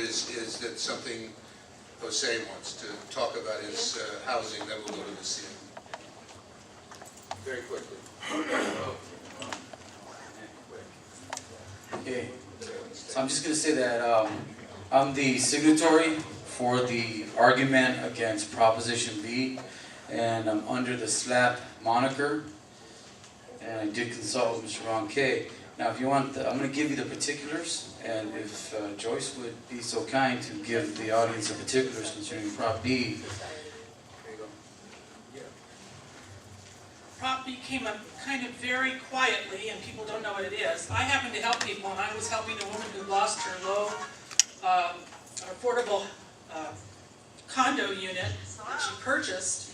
is that something Jose wants to talk about his housing, then we'll go to the CM. Very quickly. Okay, so I'm just going to say that I'm the signatory for the argument against Proposition B, and I'm under the SLAP moniker, and I did consult with Mr. Ron K. Now, if you want, I'm going to give you the particulars, and if Joyce would be so kind to give the audience the particulars concerning Prop B. Prop B came up kind of very quietly, and people don't know what it is. I happen to help people, and I was helping a woman who lost her low, affordable condo unit that she purchased,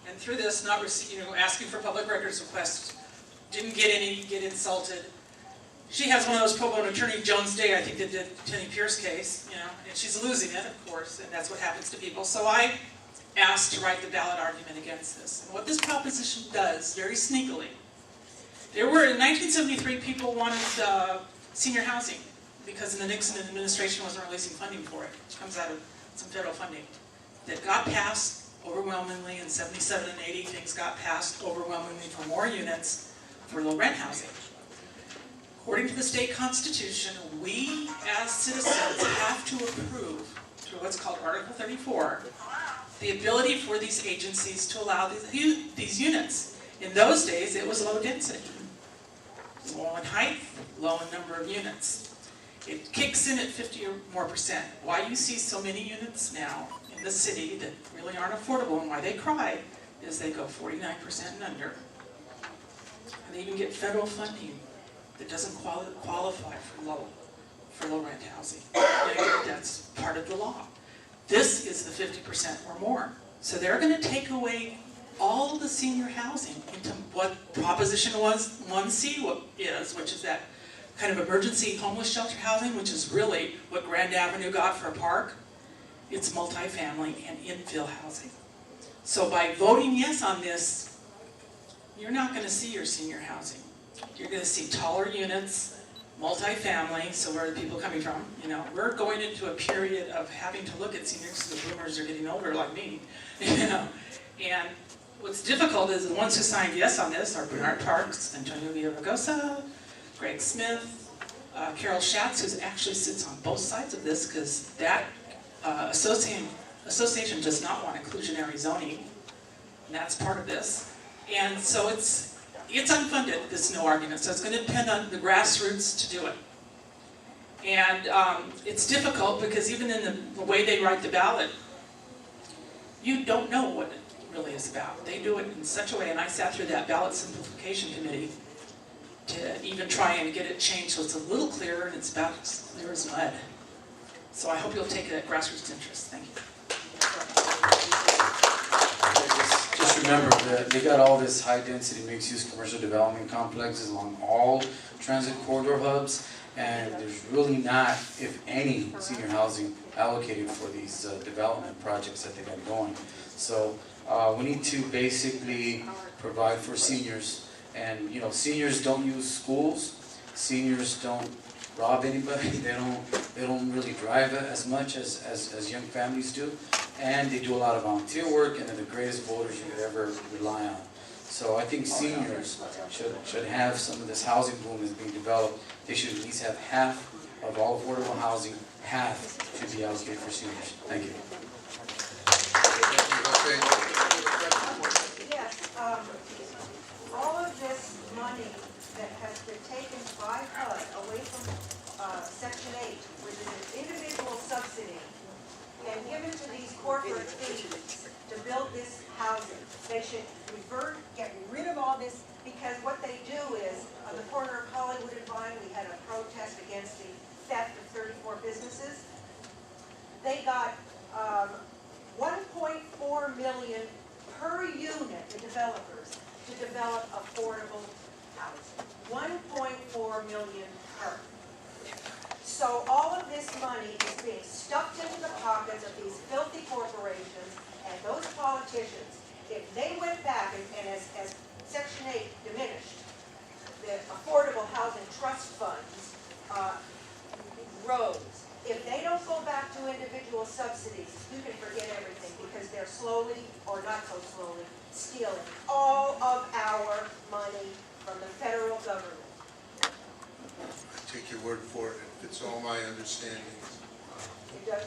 and through this, not asking for public records requests, didn't get insulted. She has one of those pro bono attorney, Jones Day, I think, that did Tenny Pierce case, and she's losing it, of course, and that's what happens to people. So I asked to write the ballot argument against this. And what this proposition does, very sneakily, there were, in 1973, people wanted senior housing because the Nixon administration wasn't releasing funding for it, which comes out of some federal funding. That got passed overwhelmingly in 77 and 80, things got passed overwhelmingly for more units for low rent housing. According to the state constitution, we as citizens have to approve, through what's called Article 34, the ability for these agencies to allow these units. In those days, it was low density. Low in height, low in number of units. It kicks in at 50 or more %. Why you see so many units now in the city that really aren't affordable, and why they cry, is they go 49% and under. And they even get federal funding that doesn't qualify for low rent housing. That's part of the law. This is the 50% or more. So they're going to take away all the senior housing into what Proposition 1C is, which is that kind of emergency homeless shelter housing, which is really what Grand Avenue got for a park. It's multifamily and infill housing. So by voting yes on this, you're not going to see your senior housing. You're going to see taller units, multifamily. So where are the people coming from? We're going into a period of having to look at seniors because the boomers are getting older like me. And what's difficult is the ones who signed yes on this are Bernard Parks, Antonio Villaraigosa, Greg Smith, Carol Schatz, who actually sits on both sides of this because that association does not want inclusionary zoning, and that's part of this. And so it's unfunded, this no argument, so it's going to depend on the grassroots to do it. And it's difficult because even in the way they write the ballot, you don't know what it really is about. They do it in such a way, and I sat through that ballot simplification committee to even try and get it changed so it's a little clearer, and it's about as clear as mud. So I hope you'll take a grassroots interest. Thank you. Just remember that they got all this high-density mixed-use commercial development complexes along all transit corridor hubs, and there's really not, if any, senior housing allocated for these development projects that they got going. So we need to basically provide for seniors, and seniors don't use schools, seniors don't rob anybody, they don't really drive as much as young families do, and they do a lot of volunteer work, and they're the greatest voters you could ever rely on. So I think seniors should have some of this housing boom that's being developed. They should at least have half of all affordable housing, half should be allocated for seniors. Thank you. Yes, all of this money that has been taken by HUD away from Section 8, which is an individual subsidy, and given to these corporate entities to build this housing, they should get rid of all this, because what they do is, on the corner of Hollywood and Vine, we had a protest against the theft of 34 businesses. They got $1.4 million per unit, the developers, to develop affordable housing. $1.4 million per. So all of this money is being stuffed into the pockets of these filthy corporations and those politicians. If they went back, and as Section 8 diminished, the affordable housing trust funds rose. If they don't go back individual subsidies, you can forget everything, because they're slowly, or not so slowly, stealing all of our money from the federal government. I take your word for it, if it's all my understanding. It does,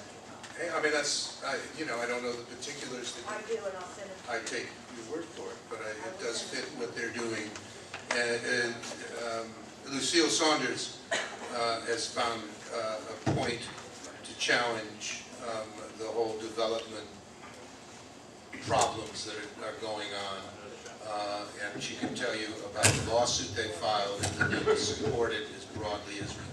Hey, I mean, that's, you know, I don't know the particulars that I do, and I'll send it. I take your word for it, but it does fit what they're doing. And Lucille Saunders has found a point to challenge the whole development problems that are going on. And she can tell you about the lawsuit they filed and the need to support it as broadly as we